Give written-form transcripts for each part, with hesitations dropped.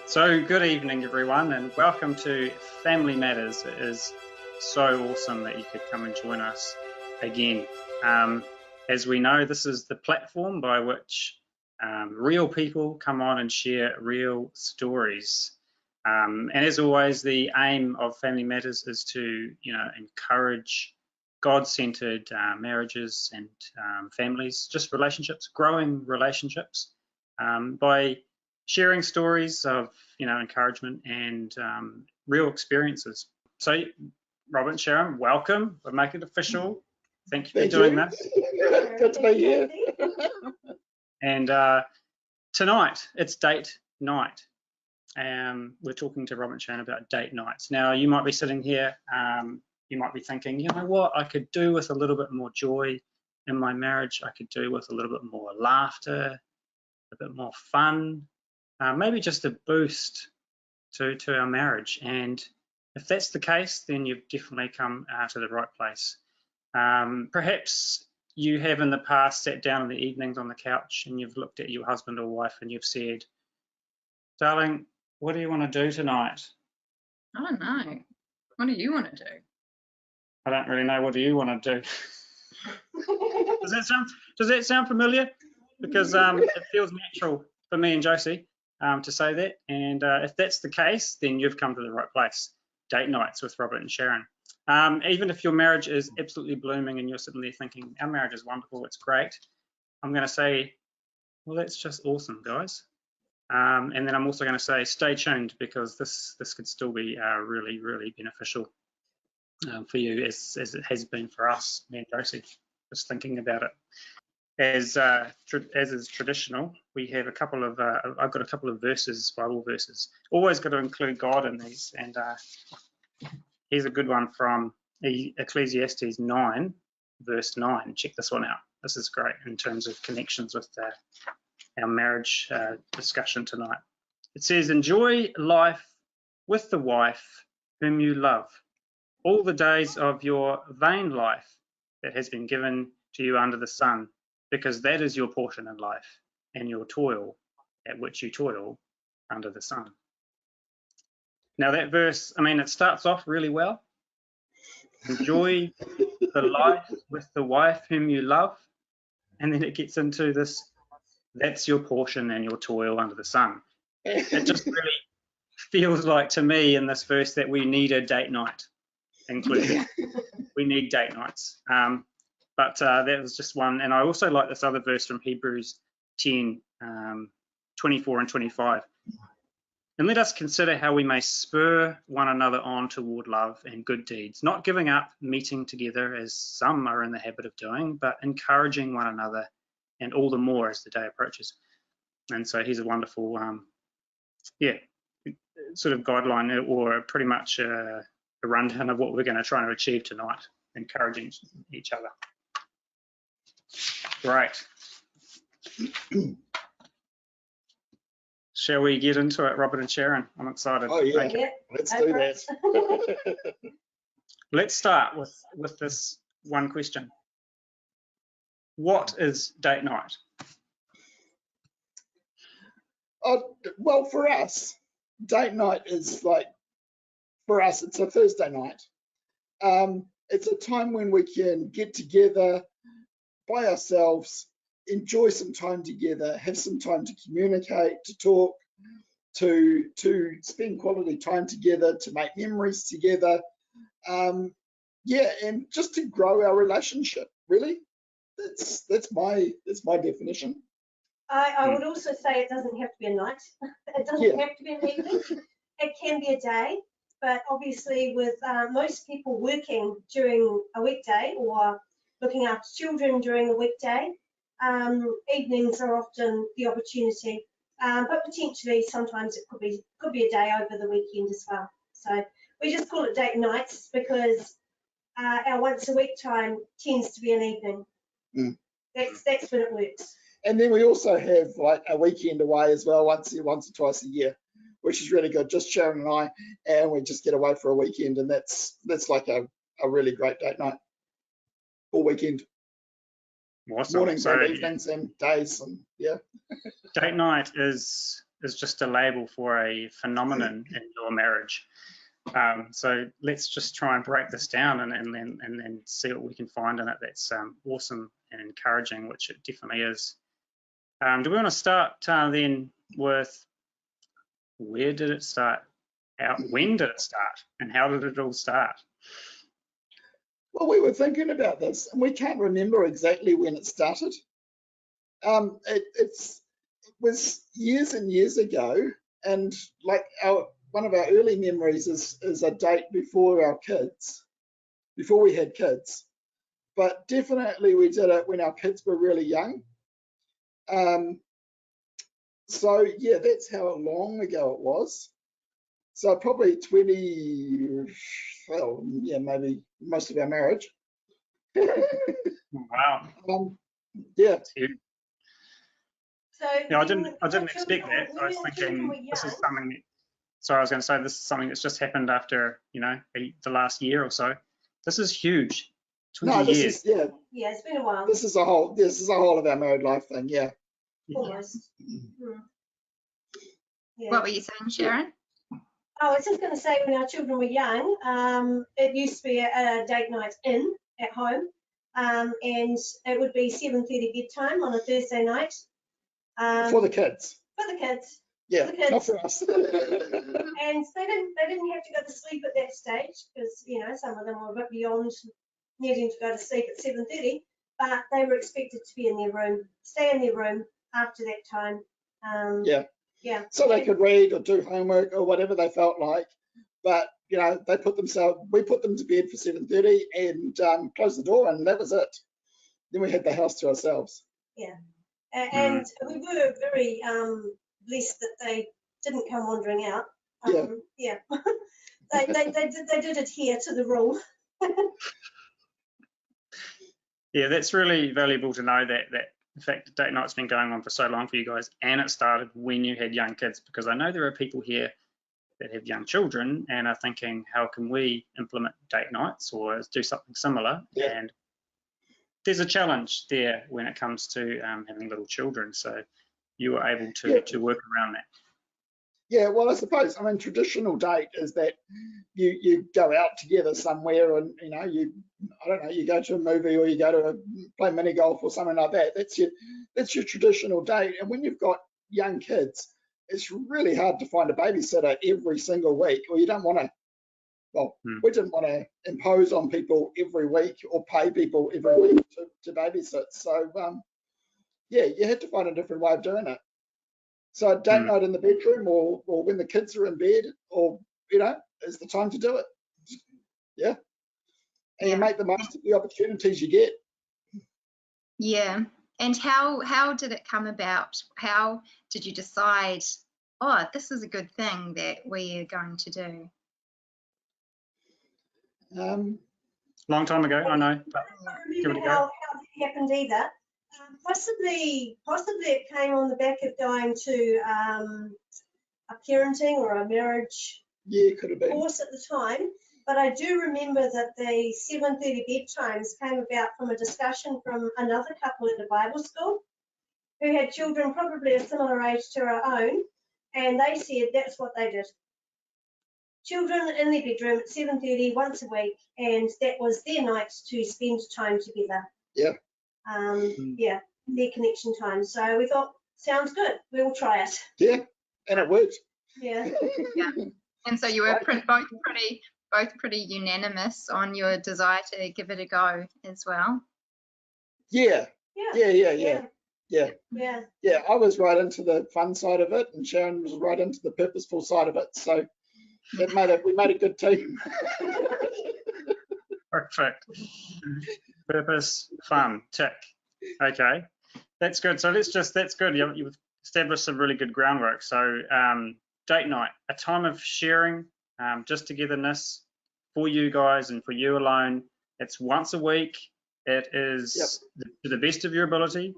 So good evening everyone, and welcome to Family Matters. It is so awesome that you could come and join us again. As we know, this is the platform by which real people come on and share real stories. And as always, the aim of Family Matters is to, encourage God-centered marriages and families, just relationships, growing relationships, by sharing stories of, encouragement and real experiences. So, Robert and Sharon, welcome. We'll make it official. Thank you for doing this. Good to be here. And tonight, it's date night. We're talking to Robert and Sharon about date nights. Now, you might be sitting here, you might be thinking, you know what, I could do with a little bit more joy in my marriage. I could do with a little bit more laughter, a bit more fun, maybe just a boost to our marriage. And if that's the case, then you've definitely come to the right place. Perhaps you have in the past sat down in the evenings on the couch and you've looked at your husband or wife and you've said, darling, what do you want to do tonight? I don't know. What do you want to do? I don't really know. What do you want to do? Does that sound familiar? Because it feels natural for me and Josie to say that. And if that's the case, then you've come to the right place. Date nights with Robert and Sharon. Even if your marriage is absolutely blooming and you're sitting there thinking, our marriage is wonderful, it's great, I'm going to say, well, that's just awesome, guys. And then I'm also going to say, stay tuned, because this could still be really, really beneficial for you, as it has been for us, me and Josie, just thinking about it. As is traditional, we have a couple of, I've got a couple of verses, Bible verses. Always got to include God in these, and here's a good one from Ecclesiastes 9, verse 9. Check this one out. This is great in terms of connections with our marriage discussion tonight. It says, enjoy life with the wife whom you love, all the days of your vain life that has been given to you under the sun, because that is your portion in life, and your toil at which you toil under the sun. Now that verse, it starts off really well. Enjoy the life with the wife whom you love, and then it gets into this, that's your portion and your toil under the sun. It just really feels like to me in this verse that we need a date night included. We need date nights. But that was just one. And I also like this other verse from Hebrews 10, 24 and 25. And let us consider how we may spur one another on toward love and good deeds, not giving up meeting together as some are in the habit of doing, but encouraging one another, and all the more as the day approaches. And so here's a wonderful, sort of guideline, or pretty much a rundown of what we're going to try and achieve tonight, encouraging each other. Great. Shall we get into it, Robert and Sharon? I'm excited. Oh yeah, let's do that. Let's start with this one question. What is date night? Well, for us, date night is like, for us, it's a Thursday night. It's a time when we can get together by ourselves, enjoy some time together, have some time to communicate, to talk, to spend quality time together, to make memories together. And just to grow our relationship, really. That's my definition. I would also say it doesn't have to be a night. It doesn't have to be an evening. It can be a day, but obviously with most people working during a weekday or looking after children during a weekday, evenings are often the opportunity. But potentially sometimes it could be a day over the weekend as well. So we just call it date nights because our once a week time tends to be an evening. That's when it works. And then we also have like a weekend away as well, once or twice a year, which is really good. Just Sharon and I, and we just get away for a weekend, and that's like a really great date night all weekend. Awesome. Mornings and evenings and days, and Date night is is just a label for a phenomenon in your marriage. So let's just try and break this down and then see what we can find in it that's awesome and encouraging, which it definitely is. Do we want to start then with where did it start? When did it start? And how did it all start? Well, we were thinking about this, and we can't remember exactly when it started. It was years and years ago, and like one of our early memories is a date before we had kids. But definitely we did it when our kids were really young. So yeah, that's how long ago it was. So probably 20, well, yeah, maybe most of our marriage. Wow. Yeah. So Yeah, I didn't expect that. I was thinking this is something. Sorry, I was going to say this is something that's just happened after, you know, the last year or so. This is huge. 20 years. Yeah, it's been a while. This is a whole of our married life thing. Yeah. Almost. Yeah. What were you saying, Sharon? Oh, I was just going to say, when our children were young, it used to be a date night in at home, and it would be 7:30 bedtime on a Thursday night. For the kids. For the kids. Yeah, for the kids. not for us. And they didn't have to go to sleep at that stage, because, you know, some of them were a bit beyond needing to go to sleep at 7:30, but they were expected to be in their room, stay in their room after that time. Yeah. So they could read or do homework or whatever they felt like, but you know, we put them to bed for 7:30 and closed the door, and that was it. Then we had the house to ourselves. Yeah, and we were very blessed that they didn't come wandering out. Yeah. They did adhere to the rule. Yeah, that's really valuable to know that in fact, date night's been going on for so long for you guys, and it started when you had young kids, because I know there are people here that have young children and are thinking, how can we implement date nights or do something similar? Yeah. And there's a challenge there when it comes to having little children. So you were able to work around that. Yeah, well, I suppose, I mean, traditional date is that you go out together somewhere, and you know, I don't know, you go to a movie or you go to play mini golf or something like that. That's your traditional date. And when you've got young kids, it's really hard to find a babysitter every single week, or you don't want to. Well, we didn't want to impose on people every week or pay people every week to babysit. So yeah, you had to find a different way of doing it. So date night in the bedroom, or when the kids are in bed, or you know, is the time to do it. Yeah, and you make the most of the opportunities you get. Yeah, and how did it come about? How did you decide, oh, this is a good thing that we are going to do? Long time ago, I know. But I don't remember how that happened either. Possibly it came on the back of going to a parenting or a marriage Could have been. course at the time. But I do remember that the 7:30 bedtimes came about from a discussion from another couple at the Bible school who had children probably a similar age to our own, and they said that's what they did. Children in their bedroom at 7:30 once a week, and that was their night to spend time together. Yeah. Yeah, their connection time. So we thought, sounds good, we'll try it. Yeah, and it worked. Yeah. Yeah. And so you were both pretty unanimous on your desire to give it a go as well. Yeah. Yeah. I was right into the fun side of it, and Sharon was right into the purposeful side of it. So we made a good team. Perfect. Purpose, fun, tick. Okay, that's good. So that's good. You've established some really good groundwork. So date night, a time of sharing, just togetherness for you guys and for you alone. It's once a week. It is to the best of your ability.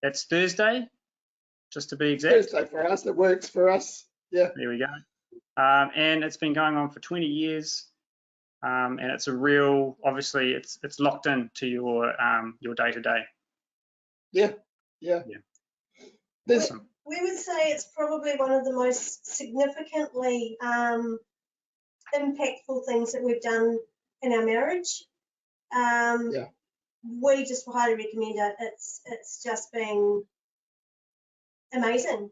It's Thursday, just to be exact. Thursday for us, it works for us. Yeah. There we go. And it's been going on for 20 years. And it's a real, obviously, it's locked into your day-to-day. Yeah. There's We would say it's probably one of the most significantly impactful things that we've done in our marriage. Yeah. We just highly recommend it. It's just been amazing.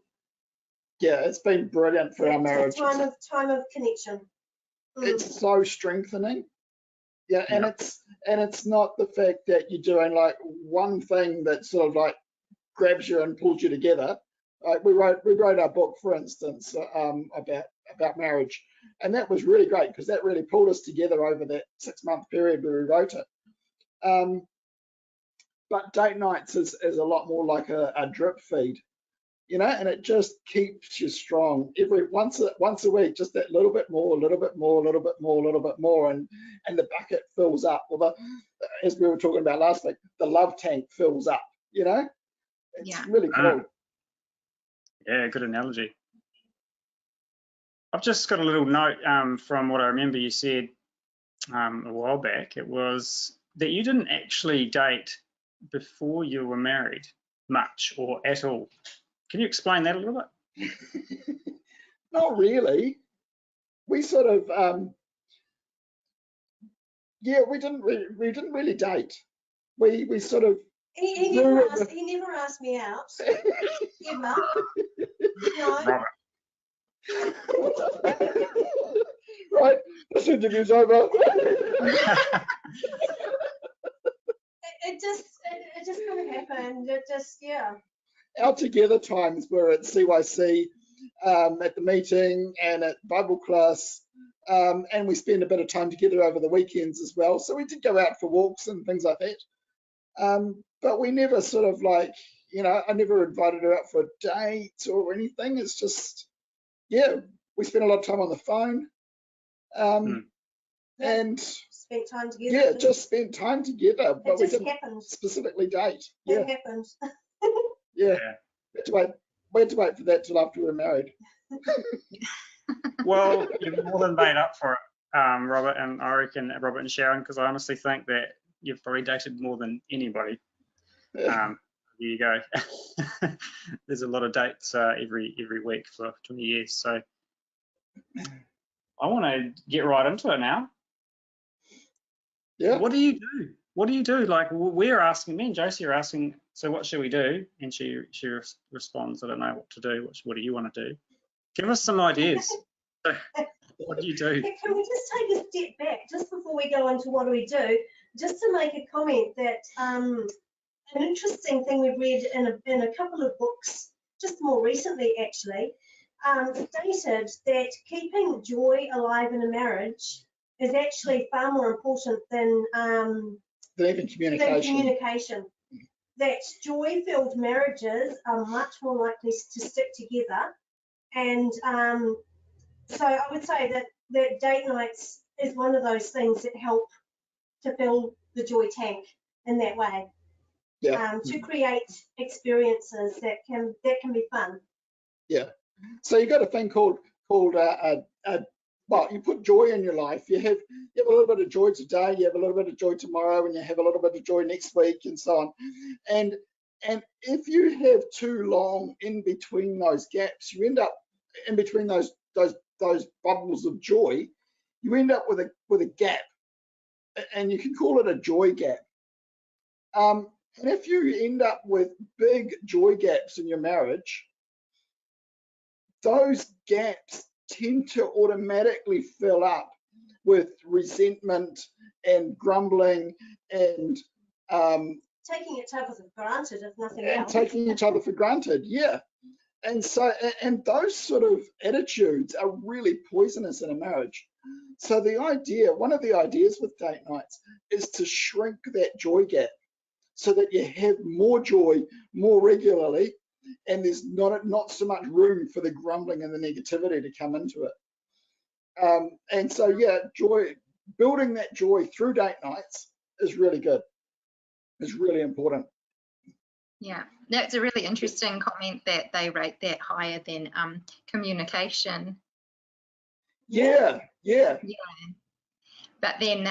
Yeah, it's been brilliant for our marriage. Time of connection. It's so strengthening. Yeah, and Yeah. it's not the fact that you're doing like one thing that sort of like grabs you and pulls you together. Like we wrote our book, for instance, about marriage, and that was really great because that really pulled us together over that 6-month period where we wrote it. But date nights is a lot more like a drip feed, you know, and it just keeps you strong. Once a week, just that little bit more, a little bit more, a little bit more, a little bit more, and the bucket fills up. Well, as we were talking about last week, the love tank fills up, you know. It's really cool. Yeah, good analogy. I've just got a little note from what I remember you said a while back. It was that you didn't actually date before you were married much or at all. Can you explain that a little bit? Not really. We sort of yeah, we didn't really date. We sort of He never asked me out. Ever. No. Robert. Right, this interview's over. It just kind of happened. It just, yeah. Our together times were at CYC, at the meeting and at Bible class, and we spend a bit of time together over the weekends as well. So we did go out for walks and things like that. But we never sort of like, you know, I never invited her out for a date or anything. It's just, yeah, we spent a lot of time on the phone. And spent time together. Yeah, just spent time together, but we didn't specifically date. It happened. Yeah. We had to wait for that till after we were married. Well, you've more than made up for it, Robert, and I reckon Robert and Sharon, because I honestly think that you've probably dated more than anybody. There you go. There's a lot of dates every week for 20 years. So I want to get right into it now. Yeah. What do you do? What do you do? Like we're asking, me and Josie are asking, so what should we do? And she responds, I don't know what to do. What do you want to do? Give us some ideas. What do you do? Can we just take a step back just before we go into what do we do, just to make a comment that an interesting thing we've read in a couple of books, just more recently actually, stated that keeping joy alive in a marriage is actually far more important than even communication. That joy-filled marriages are much more likely to stick together, and so I would say that date nights is one of those things that help to fill the joy tank in that way. Yeah. To create experiences that can be fun. Yeah. So you got a thing called well, you put joy in your life. You have a little bit of joy today, you have a little bit of joy tomorrow, and you have a little bit of joy next week, and so on. And if you have too long in between those gaps, you end up in between those bubbles of joy, you end up with a gap, and you can call it a joy gap. And if you end up with big joy gaps in your marriage, those gaps tend to automatically fill up with resentment and grumbling and taking each other for granted, if nothing else. Taking each other for granted, yeah. And so, and those sort of attitudes are really poisonous in a marriage. So one of the ideas with date nights is to shrink that joy gap so that you have more joy more regularly, and there's not so much room for the grumbling and the negativity to come into it. And so, yeah, building that joy through date nights is really good. It's really important. Yeah, that's a really interesting comment that they rate that higher than communication. Yeah. But then,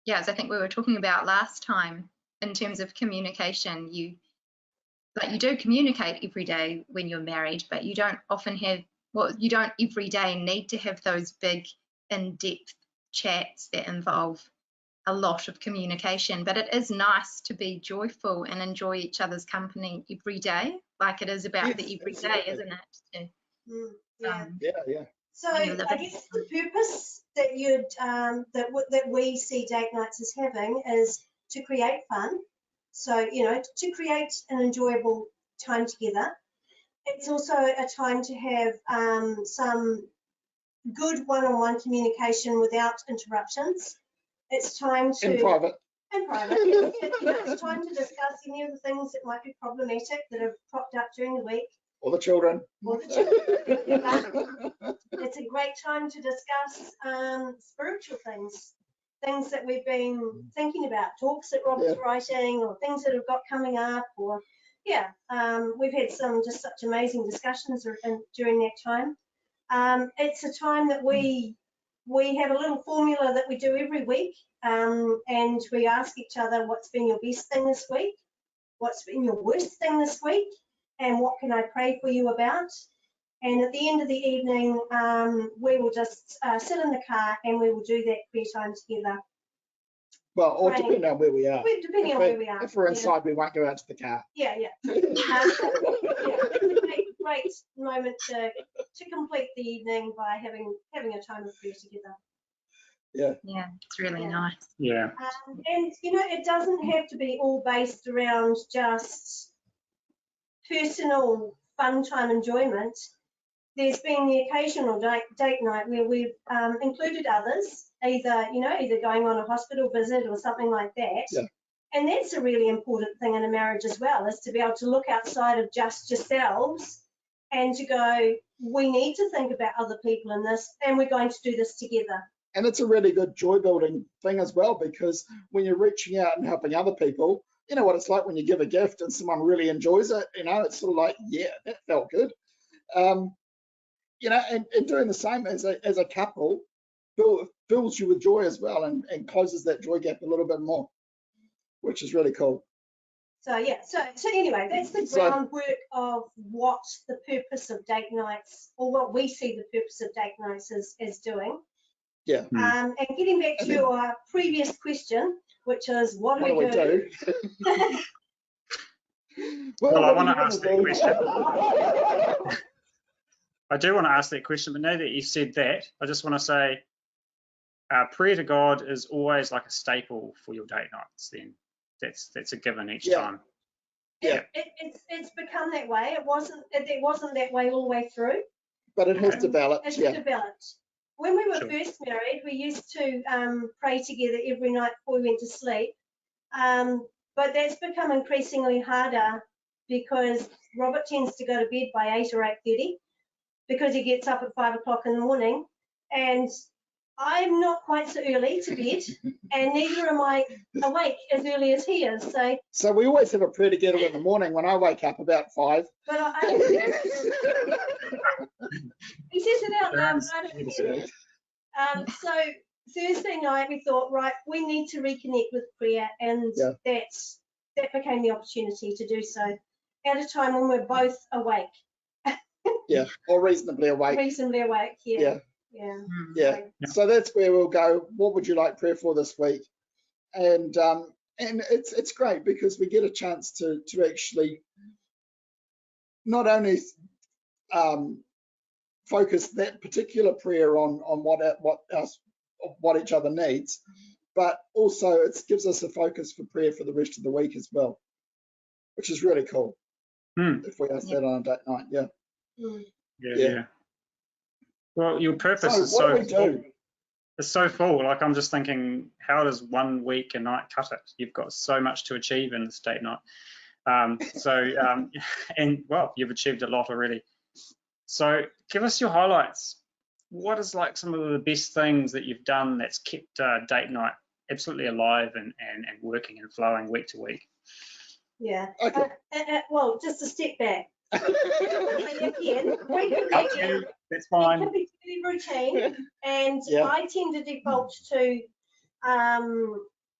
as I think we were talking about last time, in terms of communication, like you do communicate every day when you're married, but you don't often have, well, you don't every day need to have those big in-depth chats that involve a lot of communication. But it is nice to be joyful and enjoy each other's company every day, like it is about the everyday, isn't it? Yeah. Yeah. So I guess the purpose that you'd that we see date nights as having is to create fun. So, you know, to create an enjoyable time together. It's also a time to have some good one-on-one communication without interruptions. It's time to In private. It's time to discuss any of the things that might be problematic that have cropped up during the week. Or the children. It's a great time to discuss spiritual things that we've been thinking about, talks that Robert's writing, or things that have got coming up, or we've had some just such amazing discussions during that time. It's a time that we have a little formula that we do every week, and we ask each other, what's been your best thing this week? What's been your worst thing this week? And what can I pray for you about? And at the end of the evening, we will just sit in the car and we will do that prayer time together. Well, or depending on where we are. Depending on where we are. If we're inside, we won't go out to the car. Yeah. It's a great moment to complete the evening by having a time of prayer together. Yeah, it's really nice. Yeah. And, you know, it doesn't have to be all based around just personal fun time enjoyment. There's been the occasional date night where we've included others, either going on a hospital visit or something like that. Yeah. And that's a really important thing in a marriage as well, is to be able to look outside of just yourselves and to go, we need to think about other people in this, and we're going to do this together. And it's a really good joy building thing as well, because when you're reaching out and helping other people, you know what it's like when you give a gift and someone really enjoys it, you know, it's sort of like, yeah, that felt good. You know, and doing the same as a couple fills you with joy as well, and closes that joy gap a little bit more, which is really cool. So yeah, so anyway, that's the groundwork of what the purpose of date nights, or what we see the purpose of date nights as doing. Yeah. And getting back to your previous question, which is what do we do? Well, I want to ask that question. I do want to ask that question, but now that you said that, I just want to say prayer to God is always like a staple for your date nights. Then that's a given each time. Yeah. It's become that way. It wasn't that way all the way through. But it has developed. It's developed. When we were first married, we used to pray together every night before we went to sleep. But that's become increasingly harder because Robert tends to go to bed by 8 or 8:30 because he gets up at 5 o'clock in the morning. And I'm not quite so early to bed, and neither am I awake as early as he is. So we always have a prayer together in the morning when I wake up about 5. But he says it out loud, but I don't hear it. So Thursday night we thought, right, we need to reconnect with prayer, and that became the opportunity to do so at a time when we're both awake. Yeah, or reasonably awake. Reasonably awake, yeah. So that's where we'll go. What would you like prayer for this week? And it's great because we get a chance to actually not only focus that particular prayer on what each other needs, but also it gives us a focus for prayer for the rest of the week as well, which is really cool. If we ask that on a date night, Yeah. Well, your purpose is so full. Like, I'm just thinking, how does 1 week a night cut it? You've got so much to achieve in this date night. And well, you've achieved a lot already. So give us your highlights. What is like some of the best things that you've done that's kept date night absolutely alive and working and flowing week to week? Yeah. Okay. Well, just a step back. Again, that's fine. It can be really routine, and I tend to default to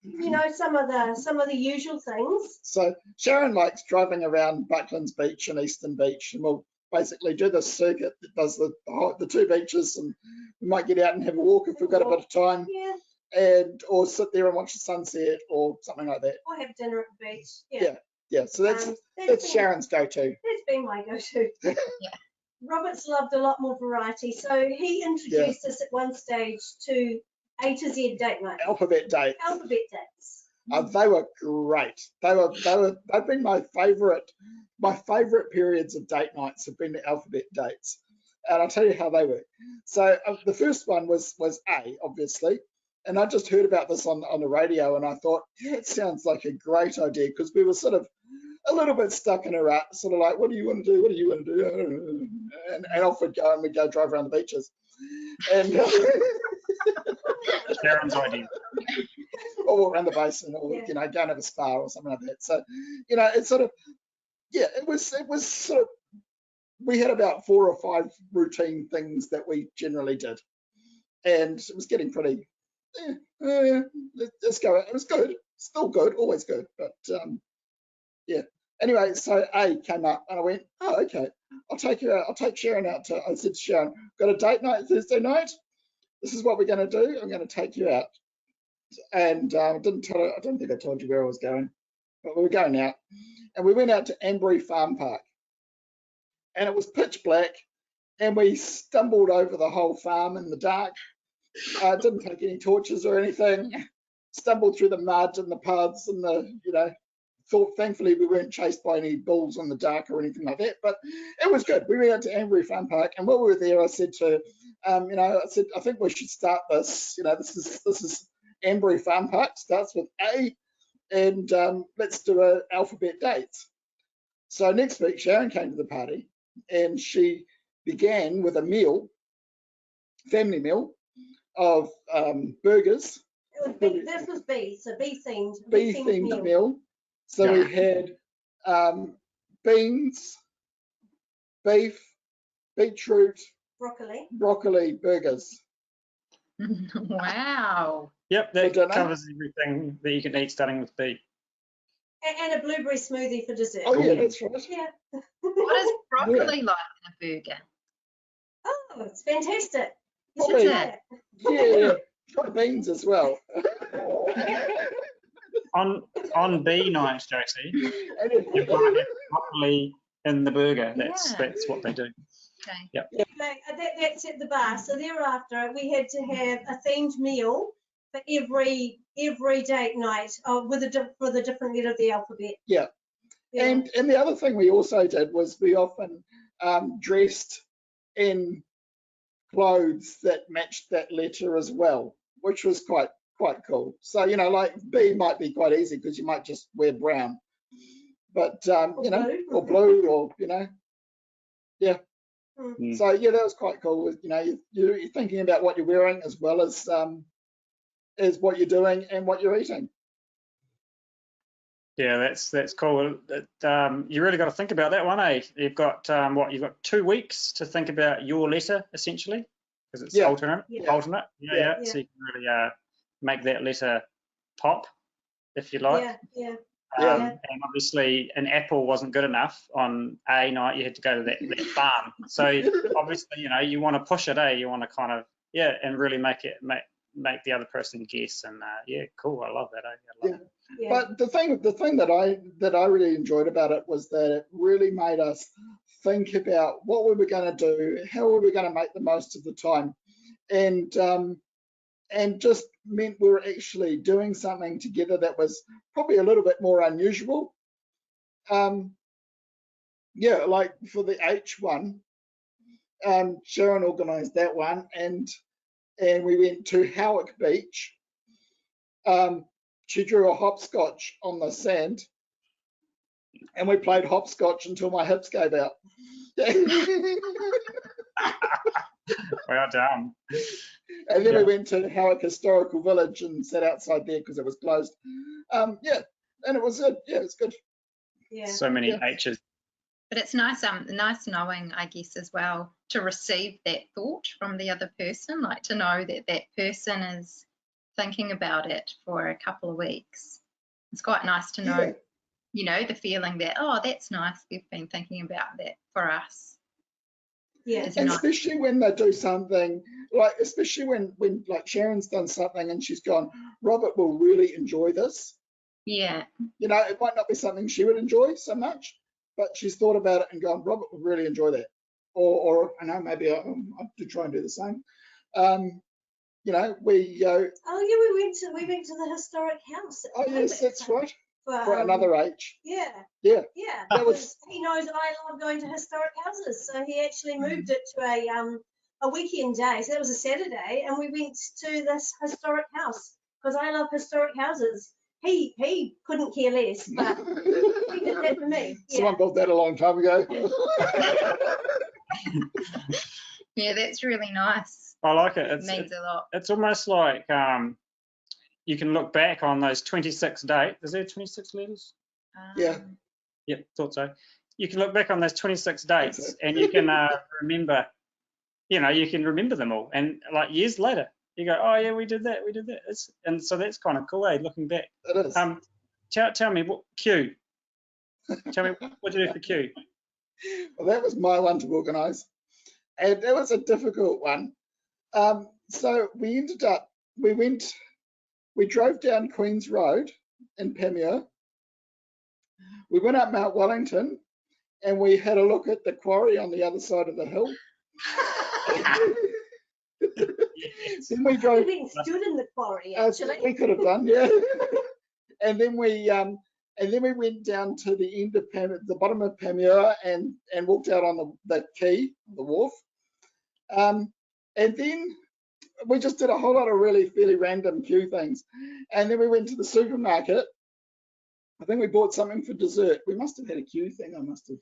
you know, some of the usual things. So Sharon likes driving around Bucklands Beach and Eastern Beach, and we'll basically do this circuit that does the two beaches, and we might get out and have a walk if we've got a bit of time, Yeah. and or sit there and watch the sunset or something like that. Or have dinner at the beach. Yeah. So that's been, Sharon's go-to. That's been my go-to. Robert's loved a lot more variety, so he introduced us at one stage to A to Z date night. Alphabet dates. Alphabet dates. They were great. They've been my favourite. My favourite periods of date nights have been the alphabet dates, and I'll tell you how they work. So the first one was A, obviously, and I just heard about this on the radio, and I thought, yeah, it sounds like a great idea, because we were sort of a little bit stuck in a rut, sort of like, what do you want to do? What do you want to do? And off we'd go, and we'd go drive around the beaches. And Sharon's idea. or walk around the basin, or you know, go and have a spa or something like that. So, you know, it's sort of, yeah, it was sort of, we had about 4 or 5 routine things that we generally did, and it was getting pretty, let's go. It was good, still good, always good, but yeah. Anyway, so A came up, and I went, oh, okay, I'll take you out. I'll take Sharon out to, I said to Sharon, got a date night Thursday night. This is what we're going to do. I'm going to take you out. And I didn't tell her, I don't think I told you where I was going, but we were going out, and we went out to Ambury Farm Park, and it was pitch black, and we stumbled over the whole farm in the dark. Didn't take any torches or anything. Stumbled through the mud and the paths and the, you know, thankfully we weren't chased by any bulls in the dark or anything like that, but it was good. We went out to Ambury Farm Park, and while we were there, I said to, you know, I said, I think we should start this. You know, this is Ambury Farm Park, starts with A, and let's do an alphabet dates. So next week, Sharon came to the party, and she began with a meal, family meal, of burgers. This was B, so B themed. B-themed meal. So we had beans, beef, beetroot, broccoli burgers. Wow. Yep, that covers everything that you can eat starting with B. And a blueberry smoothie for dessert. Oh yeah, that's right. Yeah. What is broccoli like in a burger? Oh, it's fantastic. Probably, yeah, try beans as well. On B nights, Josie, you've got to have broccoli in the burger. That's what they do. Okay. Yep. That's at the bar. So thereafter, we had to have a themed meal for every date night for the different letter of the alphabet. Yeah. And the other thing we also did was we often dressed in clothes that matched that letter as well, which was quite cool. So, you know, like B might be quite easy because you might just wear brown, but you know, or blue, or you know, yeah. So yeah, that was quite cool. You know, you're thinking about what you're wearing as well as what you're doing and what you're eating. Yeah, that's cool. You really got to think about that one, eh? You've got you've got 2 weeks to think about your letter essentially, because it's alternate. Yeah. So you can really make that letter pop, if you like. And obviously an apple wasn't good enough on A night. You had to go to that farm. So obviously, you know, you want to push it, you want to kind of and really make the other person guess. And cool. I love that. I love it. Yeah. But the thing that I really enjoyed about it was that it really made us think about what we were going to do, how we were going to make the most of the time, and just meant we were actually doing something together that was probably a little bit more unusual. Like for the H one, Sharon organised that one, and we went to Howick Beach. She drew a hopscotch on the sand, and we played hopscotch until my hips gave out. Well done. And then we went to Howick Historical Village and sat outside there because it was closed. And it was good. Yeah, it was good. Yeah. So many H's. But it's nice knowing, I guess, as well, to receive that thought from the other person, like to know that that person is thinking about it for a couple of weeks. It's quite nice to know, Yeah. you know, the feeling that, oh, that's nice. We've been thinking about that for us. Yeah. It's a And nice, especially when they do something, like especially when like Sharon's done something and she's gone, Robert will really enjoy this. yeah, You know, it might not be something she would enjoy so much, but she's thought about it and gone, Robert would really enjoy that. Or I know maybe I do try and do the same. You know, we go. Oh yeah, we went to the historic house. Oh yes, that's right. For For another age. Yeah. Yeah. Yeah. That was. Because he knows I love going to historic houses, so he actually moved it to a weekend day. So that was a Saturday, and we went to this historic house because I love historic houses. He couldn't care less, but he did that for me. Yeah. Someone built that a long time ago. yeah, that's really nice. I like it. It means a lot. It's almost like you can look back on those 26 dates. Is there 26 letters? Yeah. Yep, thought so. You can look back on those 26 dates and you can remember, you know, you can remember them all. And like years later, you go, oh yeah, we did that. And so that's kind of cool, eh, looking back. It is. Tell me, what Q? Tell me, what did you do for Q? Well, that was my one to organise. And that was a difficult one. So we ended up, we drove down Queen's Road in Panmure. We went up Mount Wellington and we had a look at the quarry on the other side of the hill. Then we drove. We stood in the quarry actually. We could have done, yeah. And then we went down to the end of the bottom of Panmure and walked out on the quay, the wharf. And then we just did a whole lot of really fairly random queue things. And then we went to the supermarket. I think we bought something for dessert. We must have had a queue thing. I must have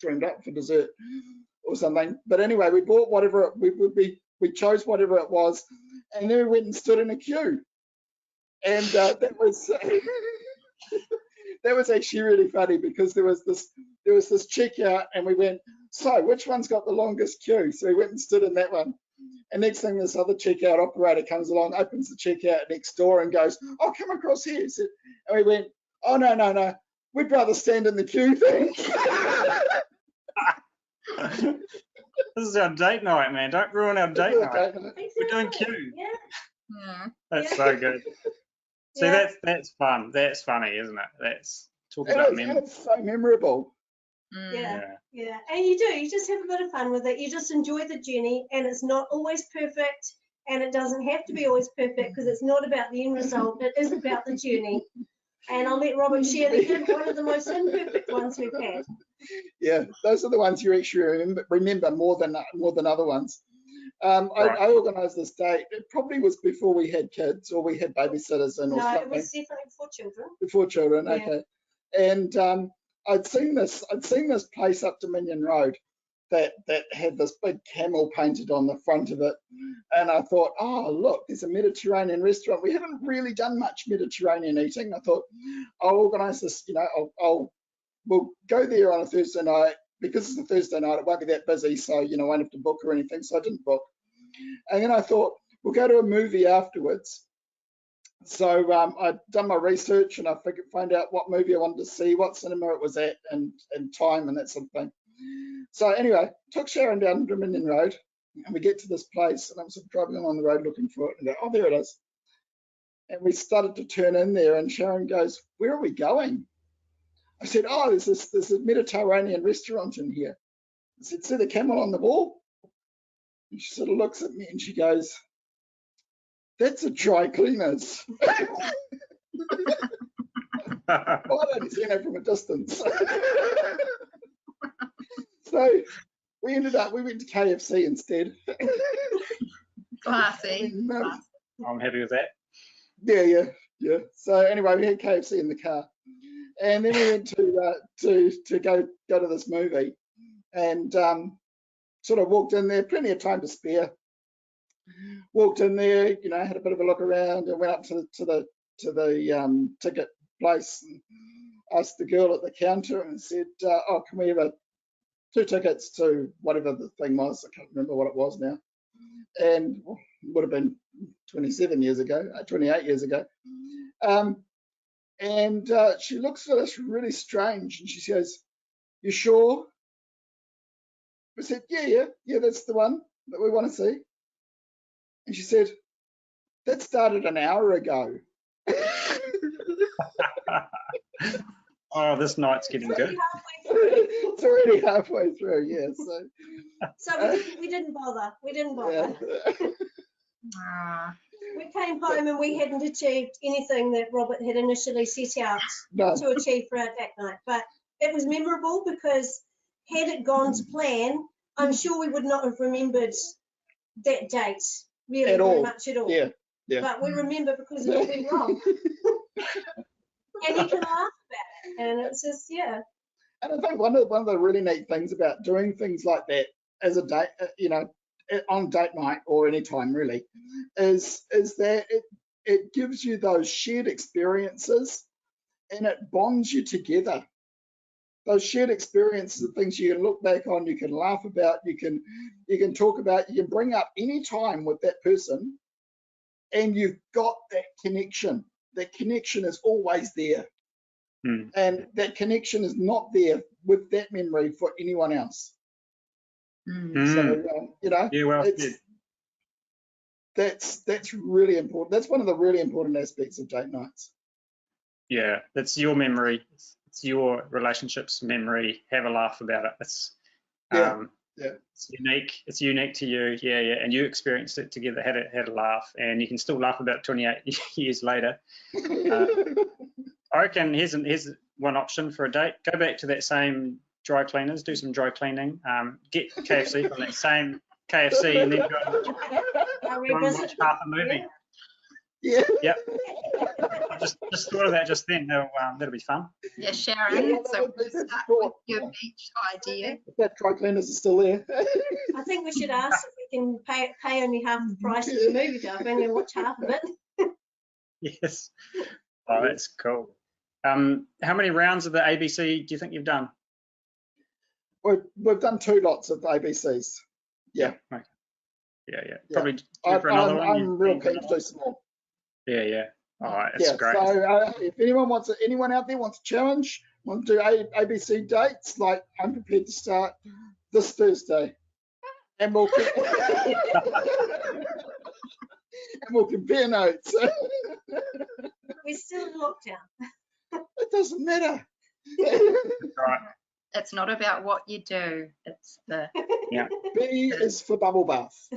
dreamed up for dessert or something. But anyway, we bought whatever we chose whatever it was, and then we went and stood in a queue. And that was that was actually really funny because there was this checkout, and we went, so which one's got the longest queue? So we went and stood in that one. And next thing, this other checkout operator comes along, opens the checkout next door and goes, oh, come across here. And we went, oh, no, we'd rather stand in the queue thing. This is our date night, man. Don't ruin our date night. We're doing Q. Yeah. That's so good. See, Yeah. that's fun. That's funny, isn't it? That's talking about memories. It's so memorable. Yeah. And you just have a bit of fun with it. You just enjoy the journey, and it's not always perfect, and it doesn't have to be always perfect because it's not about the end result. It is about the journey. And I'll let Robert share one of the most imperfect ones we've had. Yeah, those are the ones you actually remember more than other ones. Right. I organised this date. It probably was before we had kids or we had babysitters in or No, something. it was definitely before children. Before children, Yeah. okay. And I'd seen this place up Dominion Road that had this big camel painted on the front of it, and I thought, oh look, there's a Mediterranean restaurant. We haven't really done much Mediterranean eating. I thought I'll organise this. You know, we'll go there on a Thursday night because it's a Thursday night. It won't be that busy, so you know, I won't have to book or anything. So I didn't book. And then I thought we'll go to a movie afterwards. So I'd done my research and I find out what movie I wanted to see, what cinema it was at, and time and that sort of thing. So anyway, took Sharon down Dominion Road, and we get to this place, and I'm sort of driving along the road looking for it, and go, oh, there it is. And we started to turn in there, and Sharon goes, where are we going? I said, oh, there's this Mediterranean restaurant in here. I said, see the camel on the wall? And she sort of looks at me and she goes, that's a dry cleaners. Well, I'd only seen it from a distance. So we went to KFC instead. Classy. I'm happy with that. Yeah. So anyway, we had KFC in the car, and then we went to go to this movie, and sort of walked in there, plenty of time to spare. Walked in there, you know, had a bit of a look around, and went up to the ticket place and asked the girl at the counter and said, oh, can we have 2 tickets to whatever the thing was? I can't remember what it was now. And would have been 27 years ago, 28 years ago. And she looks at us really strange and she goes, "You sure?" I said, yeah, that's the one that we want to see. And she said, "That started an hour ago." Oh, this night's getting good. It's already halfway through, yeah. So we didn't bother. We didn't bother. Ah, We came home and we hadn't achieved anything that Robert had initially set out No. to achieve for our date night. But it was memorable because had it gone to plan, I'm sure we would not have remembered that date really At very all. much at all. Yeah. But we remember because it went wrong. And you can laugh about it. And it's just, yeah. And I think one of the really neat things about doing things like that as a date, on date night or any time really, is that it gives you those shared experiences and it bonds you together. Those shared experiences are things you can look back on, you can laugh about, you can talk about, you can bring up any time with that person, and you've got that connection. That connection is always there. And that connection is not there with that memory for anyone else. So, Yeah, well, that's really important. That's one of the really important aspects of date nights. yeah, that's your memory. It's your relationship's memory. Have a laugh about it. It's it's unique. It's unique to you. Yeah, and you experienced it together. Had a laugh, and you can still laugh about 28 years later. I reckon here's one option for a date. Go back to that same dry cleaners, do some dry cleaning, get KFC from that same KFC, and then go and watch half a movie. Yeah. Yep. I just thought of that just then. That'll be fun. yeah, Sharon. Yeah, So we'll start with your beach idea. If that dry cleaners are still there. I think we should ask if we can pay only half the price of the movie to only watch half of it. Yes. Oh, that's cool. How many rounds of the ABC do you think you've done? We've done 2 lots of ABCs. Yeah. Okay. Yeah. Probably due for another one. I'm real keen to do some more. Yeah. All right, that's great. So if anyone out there wants a challenge, want to do ABC dates, like I'm prepared to start this Thursday, and we'll compare notes. We're still in lockdown. It doesn't matter. Right. It's not about what you do. It's the B is for bubble bath.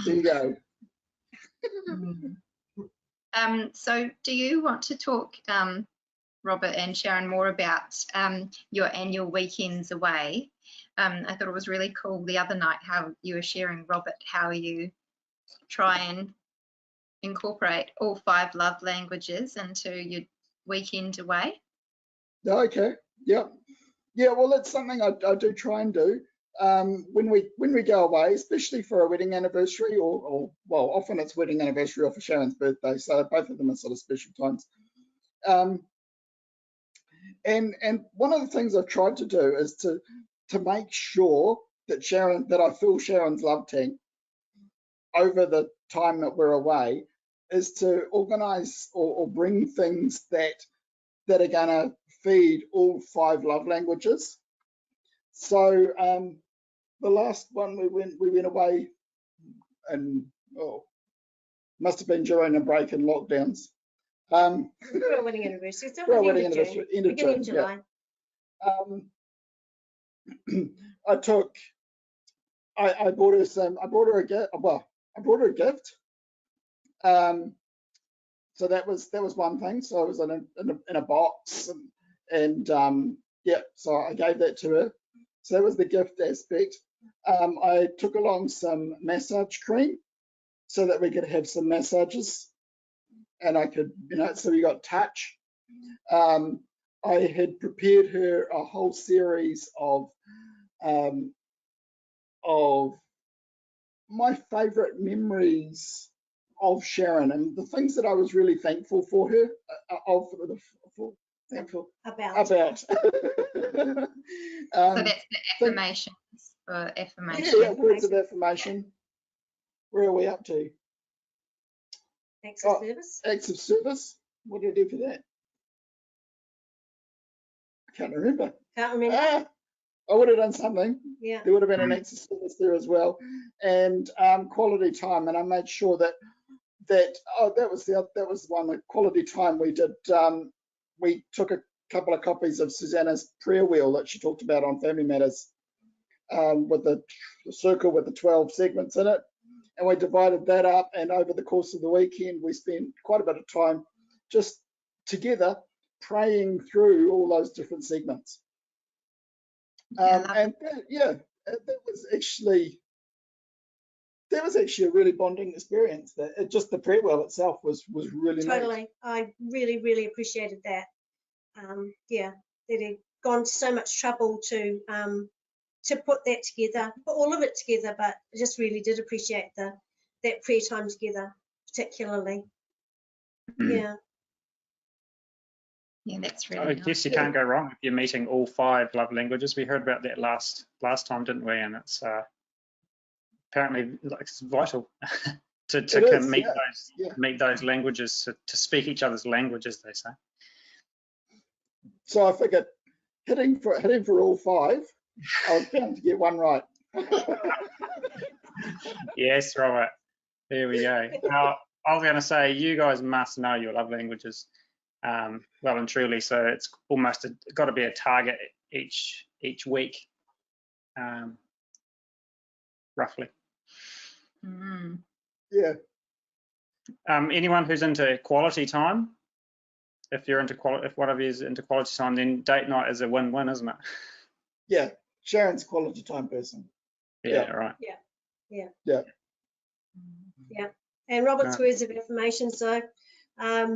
There you go. So do you want to talk, Robert and Sharon, more about your annual weekends away? I thought it was really cool the other night how you were sharing, Robert, how you try and incorporate all 5 love languages into your weekend away. Okay. Yep. Yeah. Well, that's something I do try and do when we go away, especially for a wedding anniversary, or often it's wedding anniversary or for Sharon's birthday. So both of them are sort of special times. And one of the things I've tried to do is to make sure that I fill Sharon's love tank over the time that we're away, is to organise or bring things that are going to feed all 5 love languages. So the last one we went away, and must have been during a break in lockdowns. For a wedding anniversary. It's For a wedding anniversary, end of beginning June, July. I bought her a gift. Well, I brought her a gift. So that was one thing. So it was in a box, and so I gave that to her. So that was the gift aspect. I took along some massage cream so that we could have some massages, and I could, so we got touch. I had prepared her a whole series of my favourite memories of Sharon and the things that I was really thankful for her, about. So that's the affirmations for affirmation. Yeah, words of affirmation. Where are we up to? Acts of service. Acts of service. What did I do for that? I can't remember. Can't remember. I would have done something. Yeah. There would have been an acts of service there as well, and quality time. And I made sure that that was one with quality time we did. We took a couple of copies of Susanna's prayer wheel that she talked about on Family Matters, with the circle with the 12 segments in it, and we divided that up. And over the course of the weekend, we spent quite a bit of time just together praying through all those different segments. And that was actually a really bonding experience. Just the prayer wheel itself was really Totally. neat. I really appreciated that. That had gone to so much trouble to put that together, put all of it together, but I just really did appreciate that prayer time together, particularly. Yeah. Yeah, that's really I nice. guess you can't go wrong if you're meeting all 5 love languages. We heard about that last time, didn't we? And it's apparently it's vital to meet those languages, to speak each other's languages, they say. So I figured hitting for all 5, I was bound to get one right. Yes, Robert. There we go. Now, I was going to say, you guys must know your love languages well and truly. So it's almost got to be a target each week, roughly. Mm. Yeah. Anyone who's into quality time, if one of you is into quality time, then date night is a win-win, isn't it? Yeah. Sharon's a quality time person. Yeah. Right. Yeah. And Robert's words of affirmation. So, I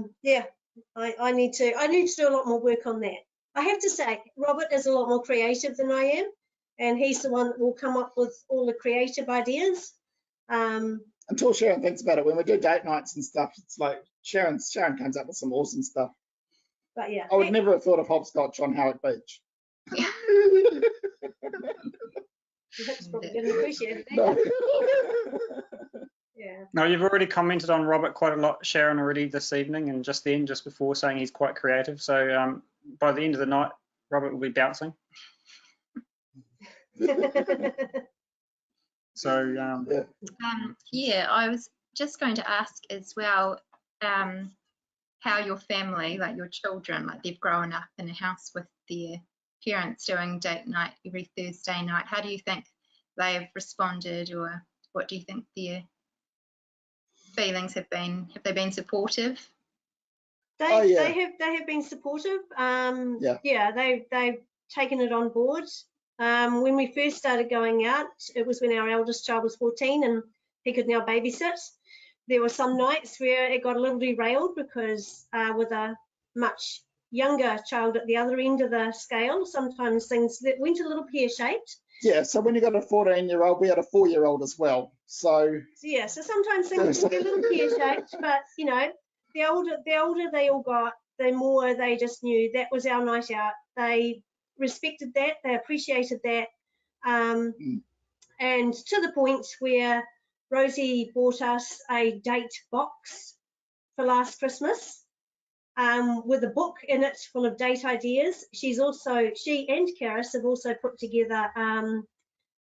need to do a lot more work on that. I have to say, Robert is a lot more creative than I am, and he's the one that will come up with all the creative ideas. Until Sharon thinks about it, when we do date nights and stuff, it's like Sharon comes up with some awesome stuff. But yeah, I would never have thought of hopscotch on Howick Beach. That's probably going to appreciate it. No. Yeah. No, you've already commented on Robert quite a lot, Sharon, already this evening, and just before, saying he's quite creative. So by the end of the night, Robert will be bouncing. So I was just going to ask as well, how your family, like your children, like they've grown up in a house with their parents doing date night every Thursday night. How do you think they've responded, or what do you think their feelings have been? Have they been supportive? They have been supportive. They've taken it on board. When we first started going out, it was when our eldest child was 14 and he could now babysit. There were some nights where it got a little derailed because with a much younger child at the other end of the scale, sometimes things that went a little pear-shaped. Yeah, so when you got a 14-year-old, we had a 4-year-old as well. So sometimes things can be a little pear-shaped, but you know, the older they all got, the more they just knew that was our night out. They respected that, they appreciated that, and to the point where Rosie bought us a date box for last Christmas, with a book in it full of date ideas. She and Karis have also put together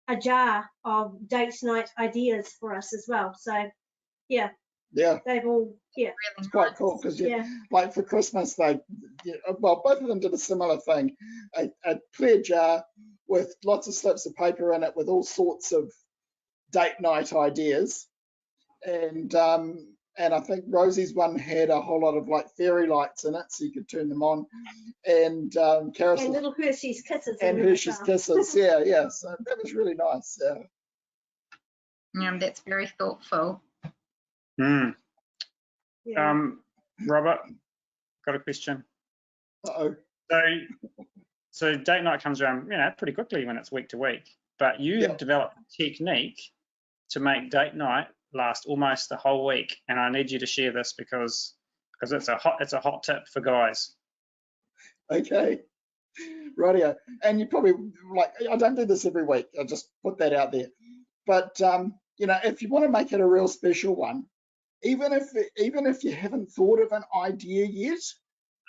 a jar of date night ideas for us as well. So they've all it's quite cool because like for Christmas both of them did a similar thing, a clear jar with lots of slips of paper in it with all sorts of date night ideas, and I think Rosie's one had a whole lot of like fairy lights in it, so you could turn them on, and Karis and little Hershey's Kisses and Hershey's Kisses. So that was really nice. That's very thoughtful. Robert, got a question. So date night comes around, pretty quickly when it's week to week, but you have developed a technique to make date night last almost the whole week, and I need you to share this because it's a hot tip for guys. Okay, rightio. And you probably I don't do this every week. I just put that out there. But if you want to make it a real special one, even if you haven't thought of an idea yet,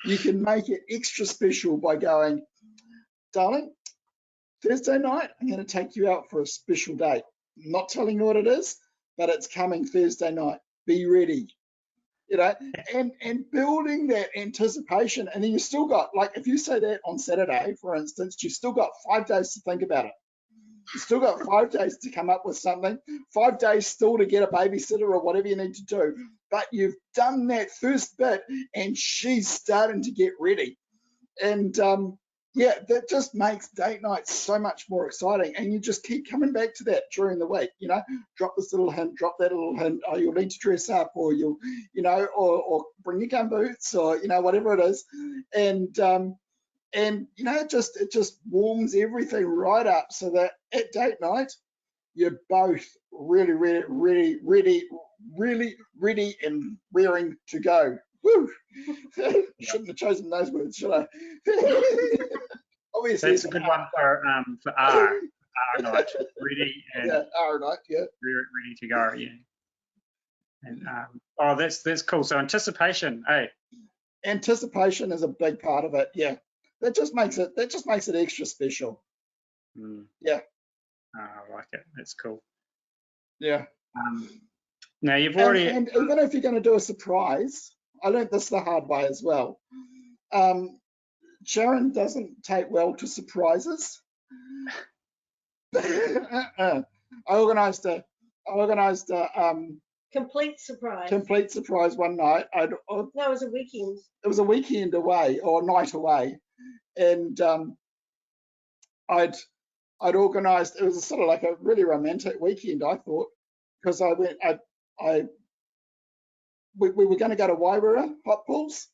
you can make it extra special by going, darling, Thursday night, I'm going to take you out for a special date. I'm not telling you what it is, but it's coming Thursday night. Be ready. You know, and building that anticipation, and then you still got, like, if you say that on Saturday, for instance, you've still got 5 days to think about it. You've still got 5 days to come up with something, 5 days still to get a babysitter or whatever you need to do. But you've done that first bit, and she's starting to get ready. And yeah, that just makes date night so much more exciting. And you just keep coming back to that during the week, you know, drop this little hint, drop that little hint, oh, you'll need to dress up, or you'll, you know, or bring your gum boots, or, you know, whatever it is. And you know, it just warms everything right up so that at date night, you're both really ready and raring to go. Woo! Shouldn't have chosen those words, should I? Obviously, that's a good one for R night, ready and yeah, R night, yeah, ready to go, yeah. And oh, that's cool. So anticipation, hey. Anticipation is a big part of it, yeah. That just makes it extra special. Yeah. I like it. That's cool. Yeah. Now you've already and even if you're going to do a surprise, I learned this the hard way as well. Sharon doesn't take well to surprises. I organised a complete surprise. Complete surprise one night. No, it was a weekend. It was a weekend away, or a night away, and I'd organised. It was sort of like a really romantic weekend, I thought, because we were going to go to Wairua hot pools,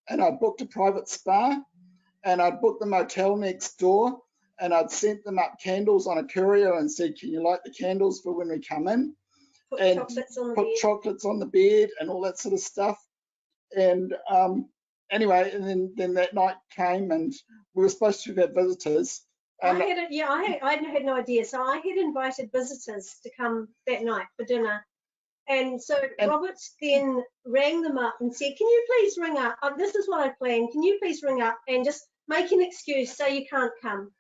and I booked a private spa, and I'd booked the motel next door, and I'd sent them up candles on a courier and said, can you light the candles for when we come in? Put chocolates on the bed and all that sort of stuff. And anyway, and then that night came, and we were supposed to have visitors. And I had no idea. So I had invited visitors to come that night for dinner. And so Robert then rang them up and said, can you please ring up? This is what I planned. Can you please ring up and just make an excuse, say you can't come?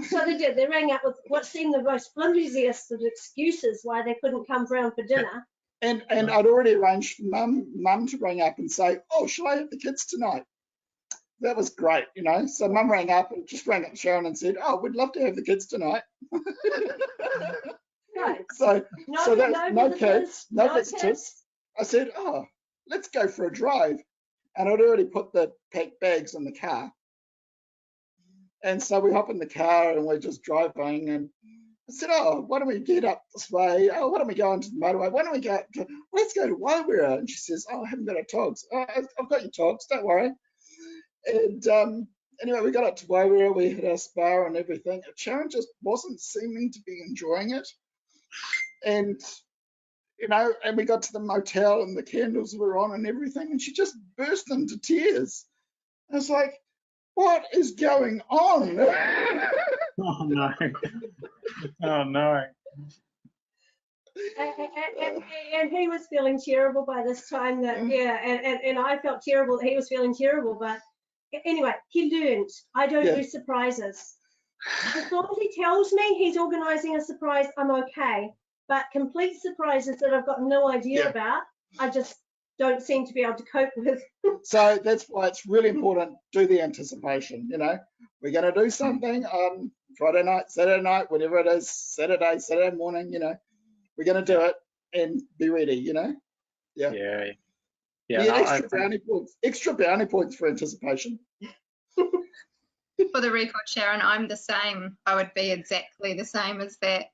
So they did. They rang up with what seemed the most flimsiest of excuses why they couldn't come round for dinner. And I'd already arranged for mum to ring up and say, oh, shall I have the kids tonight? That was great, you know. So mum rang up and just rang up Sharon and said, oh, we'd love to have the kids tonight. Right. So that's no kids, no visitors. I said, oh, let's go for a drive. And I'd already put the packed bags in the car. And so we hop in the car and we're just driving, and I said, oh, why don't we get up this way? Oh, why don't we go onto the motorway? Why don't we go let's go to Wairua? And she says, oh, I haven't got our togs. Oh, I've got your togs, don't worry. And anyway, we got up to Wairua, we had our spa and everything. Sharon just wasn't seeming to be enjoying it. And, you know, and we got to the motel and the candles were on and everything, and she just burst into tears. I was like, what is going on? Oh no. Oh no. And he was feeling terrible by this time. That yeah, and I felt terrible that he was feeling terrible. But anyway, he learned. I don't do surprises. As long as he tells me he's organising a surprise, I'm okay. But complete surprises that I've got no idea about, I just don't seem to be able to cope with. So that's why it's really important to do the anticipation. You know, we're going to do something on Friday night, Saturday night, whatever it is, Saturday morning, you know, we're going to do it and be ready, you know. Yeah. Extra brownie points for anticipation. For the record, Sharon, I'm the same. I would be exactly the same as that.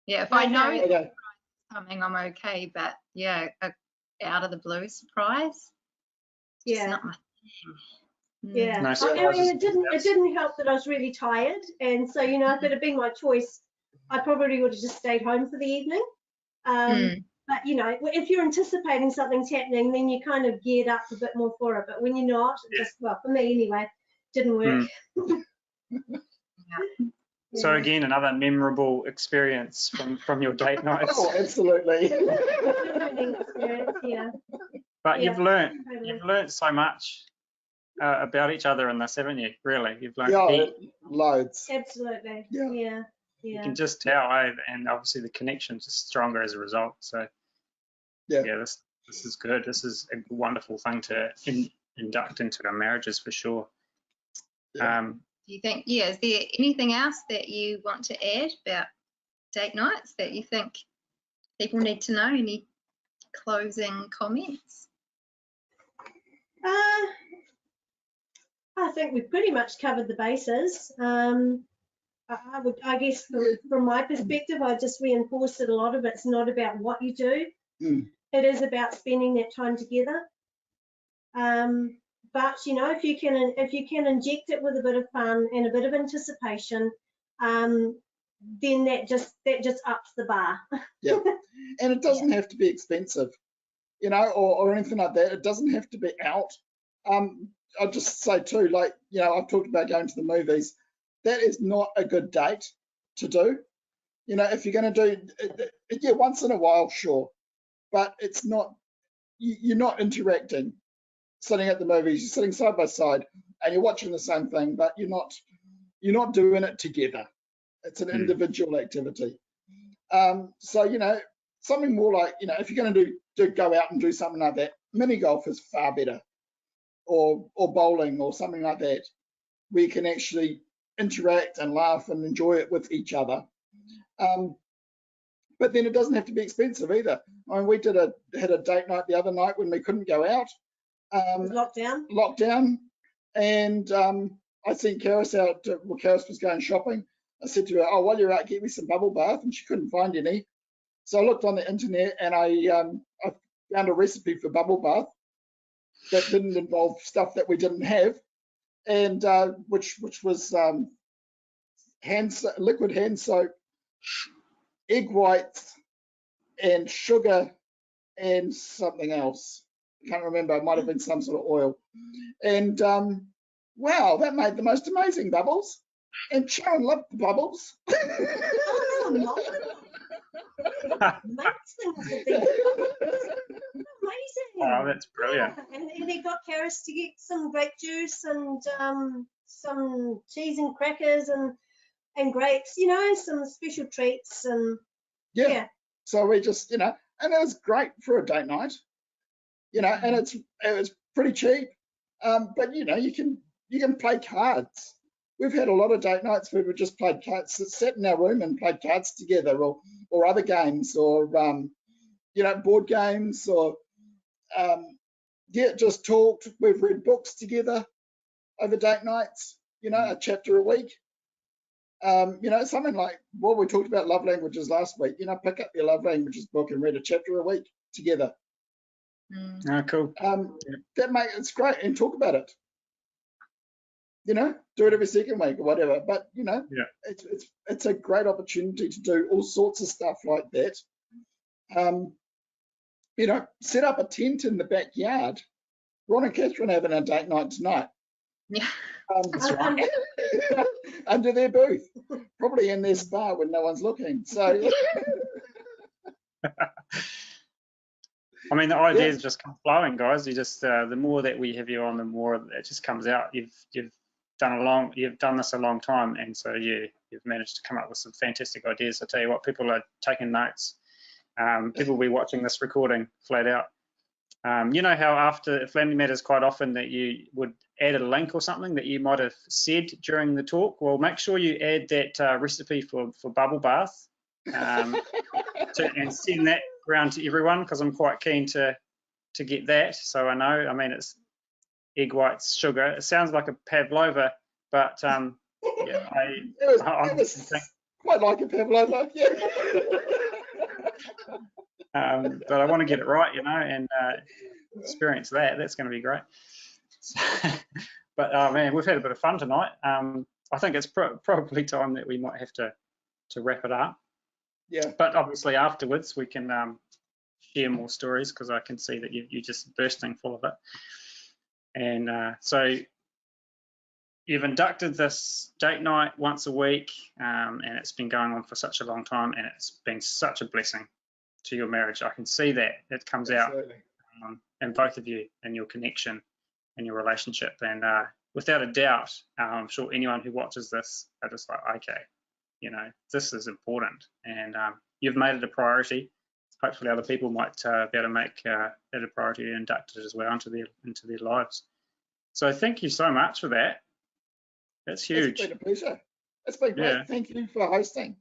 Yeah, if I know it's coming, I'm okay. But yeah, out of the blue surprise. Yeah. Not my thing. Yeah. No, it didn't help that I was really tired, and so, you know, if it had been my choice, I probably would have just stayed home for the evening. But you know, if you're anticipating something's happening, then you kind of geared up a bit more for it. But when you're not, just, well, for me anyway, didn't work. So again, another memorable experience from your date nights. Oh, absolutely. Learning experience, yeah. But Yeah, you've learnt totally. so much about each other in this, haven't you? Really, you've learnt Yeah, loads. Absolutely. Yeah. Yeah. You Yeah. can just tell, and obviously the connection's just stronger as a result. So Yeah. this is good. This is a wonderful thing to induct into our marriages for sure. Yeah. Do you think, is there anything else that you want to add about date nights that you think people need to know? Any closing comments? I think we've pretty much covered the bases. I guess from my perspective, I just reinforced that a lot of it's not about what you do. Mm. It is about spending that time together. But if you can inject it with a bit of fun and a bit of anticipation, then that just ups the bar. Yeah. And it doesn't have to be expensive, or anything like that. It doesn't have to be out. I'll just say too, like, I've talked about going to the movies. That is not a good date to do. If you're going to do it, once in a while, sure, but it's not. You're not interacting. Sitting at the movies, you're sitting side by side, and you're watching the same thing, but you're not doing it together. It's an individual activity. So something more like, if you're going to go out and do something like that, mini golf is far better, or bowling or something like that, where you can actually interact and laugh and enjoy it with each other. But then it doesn't have to be expensive either. I mean, we had a date night the other night when we couldn't go out. Lockdown, and I sent Karis out. Karis was going shopping. I said to her, "Oh, while you're out, get me some bubble bath," and she couldn't find any. So I looked on the internet and I found a recipe for bubble bath that didn't involve stuff that we didn't have, and which was liquid hand soap, egg whites, and sugar, and something else. I can't remember. It might have been some sort of oil. And wow, that made the most amazing bubbles. And Sharon loved the bubbles. Amazing. Oh, that's brilliant. Yeah. And he got Karis to get some grape juice and some cheese and crackers and grapes, some special treats and yeah. So we just, and it was great for a date night, and it was pretty cheap. But you can play cards. We've had a lot of date nights where we just played cards, sat in our room and played cards together, or other games, or board games, or just talked. We've read books together over date nights, a chapter a week. Something like what we talked about love languages last week. Pick up your love languages book and read a chapter a week together. Oh, cool. It's great, and talk about it. Do it every second week or whatever. But it's a great opportunity to do all sorts of stuff like that. Set up a tent in the backyard. Ron and Catherine having a date night tonight. Yeah. That's right. Under their booth, probably in their spa when no one's looking. So. I mean, the ideas just come flowing, guys. You just the more that we have you on, the more it just comes out. You've done this a long time, and so you've managed to come up with some fantastic ideas. I tell you what, people are taking notes. People will be watching this recording flat out. You know how after Family Matters quite often that you would add a link or something that you might have said during the talk? Well, make sure you add that recipe for bubble bath and send that around to everyone, because I'm quite keen to get that. So I know, I mean, it's egg whites, sugar. It sounds like a pavlova, but it was quite like a pavlova, yeah. But I want to get it right, and experience that. That's going to be great. But man, we've had a bit of fun tonight. I think it's probably time that we might have to wrap it up. Yeah. But obviously afterwards we can share more stories, because I can see that you're just bursting full of it. And so you've inducted this date night once a week, and it's been going on for such a long time, and it's been such a blessing to your marriage. I can see that it comes Absolutely. out in both of you and your connection and your relationship. And without a doubt, I'm sure anyone who watches this are just like, okay, you know, this is important, and you've made it a priority. Hopefully other people might be able to make it a priority and induct it as well into their lives. So thank you so much for that. That's huge. It's been a pleasure. It's been great. Yeah. Thank you for hosting.